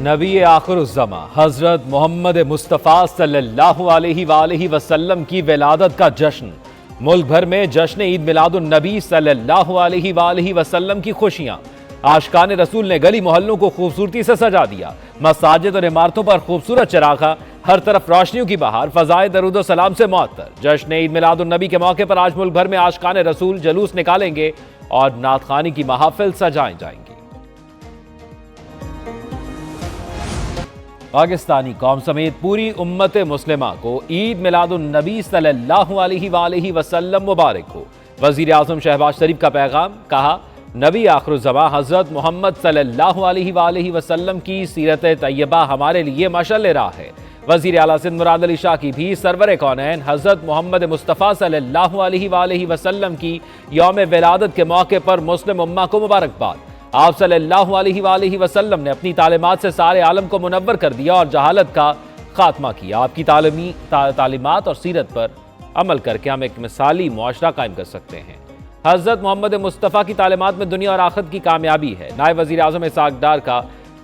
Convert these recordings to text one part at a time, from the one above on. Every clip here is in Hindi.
नबी आखिरुज़्ज़मा हज़रत मोहम्मद मुस्तफ़ा सल्लल्लाहु अलैहि वसल्लम की विलादत का जश्न। मुल्क भर में जश्न ईद मिलादुन नबी सल्लल्लाहु अलैहि वसल्लम की खुशियां। आशिकाने रसूल ने गली मोहल्लों को खूबसूरती से सजा दिया। मसाजिद और इमारतों पर खूबसूरत चरागा, हर तरफ रोशनियों की बहार, फजाए दरूद सलाम से मुअत्तर। जश्न ईद मिलादुन नबी के मौके पर आज मुल्क भर में आशिकाने रसूल जुलूस निकालेंगे और नात ख़ानी की महाफिल सजाई जाएंगी। पाकिस्तानी कौम समेत पूरी उम्मत मुस्लिमा को ईद मिलादुन नबी सल्लल्लाहु अलैहि वसल्लम मुबारक हो। वज़ीर आज़म शहबाज शरीफ का पैगाम, कहा नबी आखिरुज़्ज़मा हज़रत मोहम्मद सल्लल्लाहु अलैहि वसल्लम की सीरत तैयबा हमारे लिए मशाल राह है। वज़ीर आला सिंध मुराद अली शाह की भी सरवर कौनैन हज़रत मोहम्मद मुस्तफ़ा सल्लल्लाहु अलैहि वसल्लम की यौम विलादत के मौके पर मुस्लिम उम्मा को मुबारकबाद। आप सल्लल्लाहु अलैहि वसल्लम ने अपनी तालीमात से सारे आलम को मुनव्वर कर दिया और जहालत का खात्मा किया। आपकी तालीमात और सीरत पर अमल करके हम एक मिसाली मुआशरा कायम कर सकते हैं। हज़रत मोहम्मद मुस्तफ़ा की तालीमात में दुनिया और आखिरत की कामयाबी है। नायब वज़ीर आज़म इसहाक़ डार का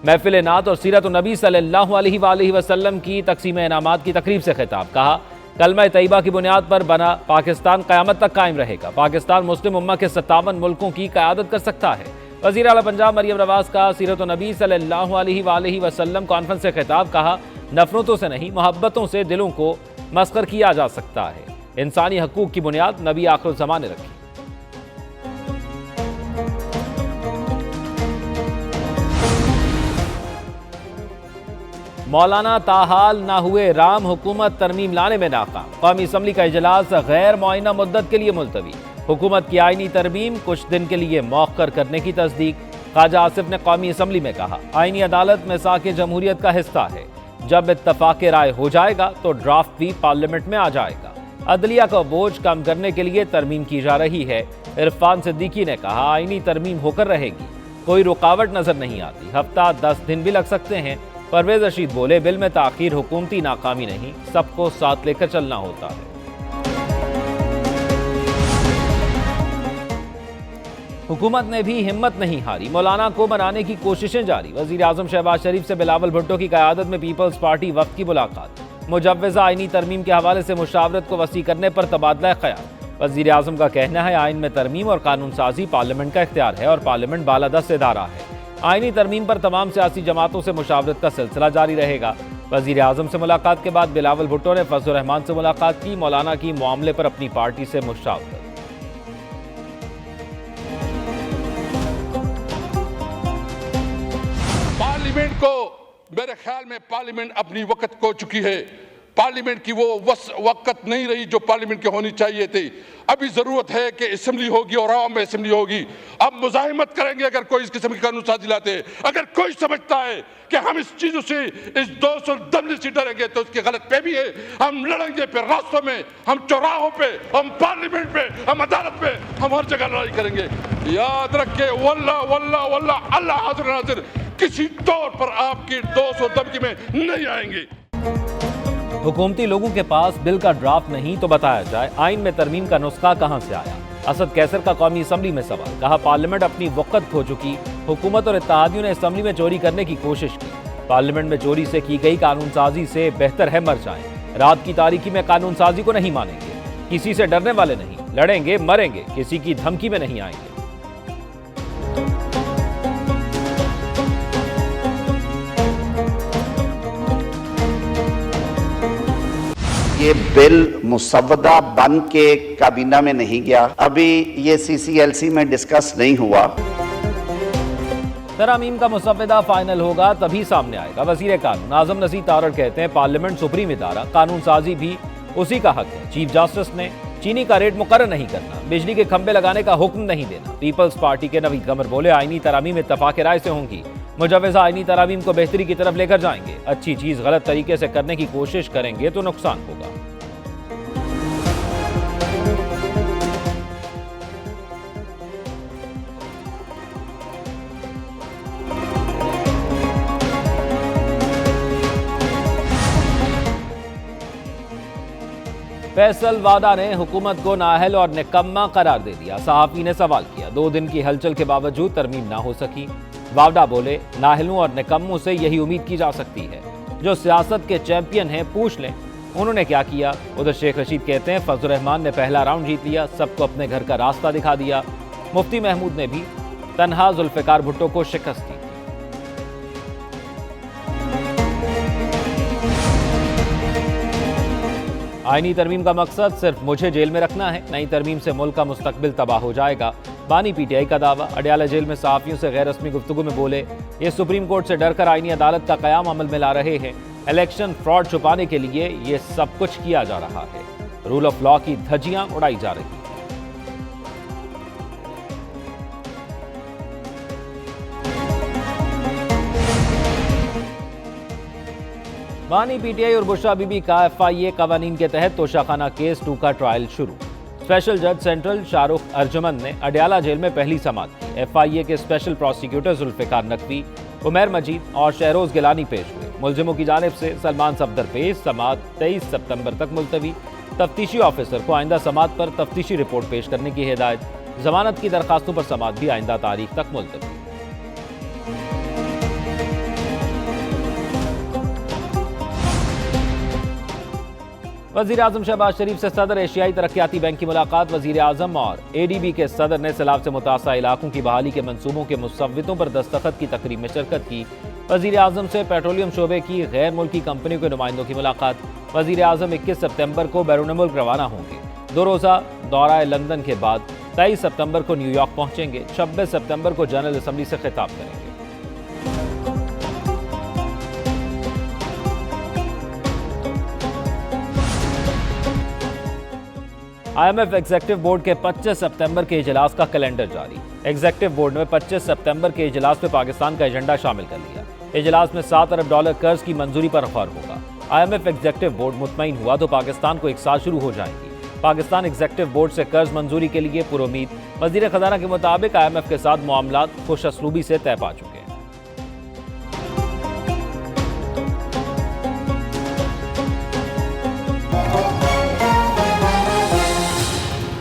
महफिल नात और सीरत नबी सल्लल्लाहु अलैहि वसल्लम की तक़सीम इनामात की तकरीब से खिताब, कहा कलमा तैयबा की बुनियाद पर बना पाकिस्तान क़यामत तक कायम रहेगा। पाकिस्तान मुस्लिम उम्मा के 57 मुल्कों की क़यादत कर सकता है। वज़ीर आला पंजाब मरियम नवाज़ का सीरत नबी सल्लल्लाहु अलैहि वसल्लम कॉन्फ्रेंस से खिताब, कहा नफरतों से नहीं मोहब्बतों से दिलों को मस्खर किया जा सकता है। इंसानी हकूक़ की बुनियाद नबी आखिरुज़्ज़मा ने रखी। मौलाना ताहाल ना हुए राम, हुकूमत तरमीम लाने में नाकाम। कौमी असम्बली का इजलास गैर मुअय्यना मुद्दत के लिए मुलतवी। हुकूमत की आईनी तरमीम कुछ दिन के लिए मौखर करने की तस्दीक। ख्वाजा आसिफ ने कौमी असम्बली में कहा आईनी अदालत मिसाक जमहूरियत का हिस्सा है। जब इत्तफाक राय हो जाएगा तो ड्राफ्ट भी पार्लियामेंट में आ जाएगा। अदलिया का बोझ कम करने के लिए तरमीम की जा रही है। इरफान सिद्दीकी ने कहा आईनी तरमीम होकर रहेगी, कोई रुकावट नजर नहीं आती। हफ्ता 10 दिन भी लग सकते हैं। परवेज रशीद बोले बिल में ताखीर हुकूमती नाकामी नहीं, सबको साथ लेकर चलना होता है। हुकूमत ने भी हिम्मत नहीं हारी, मौलाना को मनाने की कोशिशें जारी। वज़ीर आज़म शहबाज शरीफ से बिलावल भुट्टो की क़यादत में पीपल्स पार्टी वफ़द की मुलाकात। मुजव्वज़ा आईनी तरमीम के हवाले से मुशावरत को वसी करने पर तबादला ख्याल। वज़ीर आज़म का कहना है आइन में तरमीम और कानून साजी पार्लियामेंट का इख्तियार है और पार्लियामेंट बालादस्त इदारा है। आईनी तरमीम पर तमाम सियासी जमातों से मुशावरत का सिलसिला जारी रहेगा। वज़ीर आज़म से मुलाकात के बाद बिलावल भुट्टो ने फजलुर रहमान से मुलाकात की। मौलाना की मामले पर अपनी पार्टी से मुशावरत। पार्लियामेंट को मेरे ख्याल में पार्लियामेंट अपनी वक्त खो चुकी है। पार्लियामेंट की वो वक्त नहीं रही जो पार्लियामेंट की होनी चाहिए थी। अभी जरूरत है कि असेंबली होगी और आवाम में असेंबली होगी। अब मुजाहिमत करेंगे अगर कोई इस किस्म की कानून साजी लाते हैं। अगर कोई समझता है कि हम इस चीजों से, इस 210 से डरेंगे तो उसकी गलत फहमी है। हम लड़ेंगे, फिर रास्तों में, हम चौराहों पे, हम पार्लियामेंट पे, हम अदालत पे, हम हर जगह लड़ाई करेंगे। याद रखे वल्लाह वल्लाह वल्लाह अल्लाह हाज़िर नाज़िर, किसी तौर पर आपकी 200 दमकी में नहीं आएंगे। हुकूमती लोगों के पास बिल का ड्राफ्ट नहीं तो बताया जाए आइन में तरमीम का नुस्खा कहां से आया। असद कैसर का कौमी असम्बली में सवाल, कहा पार्लियामेंट अपनी वक्त खो चुकी। हुकूमत और इत्तेहादियों ने असम्बली में चोरी करने की कोशिश की। पार्लियामेंट में चोरी से की गई कानून साजी से बेहतर है मर जाएं। रात की तारीकी में कानून साजी को नहीं मानेंगे, किसी से डरने वाले नहीं, लड़ेंगे मरेंगे, किसी की धमकी में नहीं आएंगे। ये बिल मुसव्वदा बन के काबीना में नहीं गया, अभी ये CCLC में डिस्कस नहीं हुआ। तरामीम का मुसव्वदा फाइनल होगा तभी सामने आएगा। वज़ीर कानून आज़म नज़ीर तारड़ कहते हैं पार्लियामेंट सुप्रीम इदारा, कानून साजी भी उसी का हक है। चीफ जस्टिस ने चीनी का रेट मुकर्रर नहीं करना, बिजली के खंभे लगाने का हुक्म नहीं देना। पीपल्स पार्टी के नवीद कमर बोले आईनी तरामीम इत्तफाक राय से होंगी। मुजव्वज़ा आईनी तरामीम को बेहतरी की तरफ लेकर जाएंगे। अच्छी चीज गलत तरीके से करने की कोशिश करेंगे तो नुकसान होगा। फैसल वादा ने हुकूमत को नाअहल और निकम्मा करार दे दिया। सहाफ़ी ने सवाल किया 2 दिन की हलचल के बावजूद तरमीम ना हो सकी। वावडा बोले, नाहिलों और निकम्मों से यही उम्मीद की जा सकती है। जो सियासत के चैंपियन हैं, पूछ लें उन्होंने क्या किया। उधर शेख रशीद कहते हैं, फजल रहमान ने पहला राउंड जीत लिया, सबको अपने घर का रास्ता दिखा दिया। मुफ्ती महमूद ने भी तन्हा जुल्फिकार भुट्टो को शिकस्त दी। आईनी तरमीम का मकसद सिर्फ मुझे जेल में रखना है, नई तरमीम से मुल्क का मुस्तकबिल तबाह हो जाएगा। बानी पीटीआई का दावा। अडयाला जेल में सहाफियों से गैर रस्मी गुफ्तगू में बोले, ये सुप्रीम कोर्ट से डरकर आईनी अदालत का कयाम अमल में ला रहे हैं। इलेक्शन फ्रॉड छुपाने के लिए ये सब कुछ किया जा रहा है। रूल ऑफ लॉ की धज्जियां उड़ाई जा रही हैं। बानी पीटीआई और बुशरा बीबी का FIA कवानीन के तहत तोशाखाना केस 2 का ट्रायल शुरू। स्पेशल जज सेंट्रल शाहरुख अर्जुमन ने अडयाला जेल में पहली समाअत की। FIA के स्पेशल प्रोसिक्यूटर जुल्फिकार नकवी, उमैर मजीद और शहरोज गिलानी पेश हुए। मुलजिमों की जानिब से सलमान सफदर पेश। समाअत 23 सितंबर तक मुलतवी। तफ्तीशी ऑफिसर को आइंदा समाअत पर तफ्तीशी रिपोर्ट पेश करने की हिदायत। जमानत की दरखास्तों पर समाअत भी आइंदा तारीख तक मुलतवी। वज़ीर आज़म शहबाज शरीफ से सदर एशियाई तरक्याती बैंक की मुलाकात। वज़ीर आज़म और ADB के सदर ने सैलाब से मुतासर इलाकों की बहाली के मंसूबों के मुसव्वितों पर दस्तखत की तकरीब में शिरकत की। वज़ीर आज़म से पेट्रोलियम शोबे की गैर मुल्की कंपनियों के नुमाइंदों की मुलाकात। वज़ीर आज़म 21 सितंबर को बैरून मुल्क रवाना होंगे। 2 रोज़ा दौरा लंदन के बाद 23 सितंबर को न्यूयॉर्क पहुंचेंगे। 26 सितंबर को जनरल असम्बली से खिताब करेंगे। IMF एग्जेक्टिव बोर्ड के 25 सितंबर के इजलास का कैलेंडर जारी। एग्जेक्टिव बोर्ड ने 25 सितंबर के इजलास में पाकिस्तान का एजेंडा शामिल कर लिया। इजलास में $7 अरब कर्ज की मंजूरी पर गौर होगा। IMF एग्जेक्टिव बोर्ड मुतमईन हुआ तो पाकिस्तान को एक साल शुरू हो जाएंगी। पाकिस्तान एग्जेक्टिव बोर्ड से कर्ज मंजूरी के लिए पुरुमीद। वजीर खजाना के मुताबिक IMF के साथ मामलात खुश असलूबी से तय पा चुके।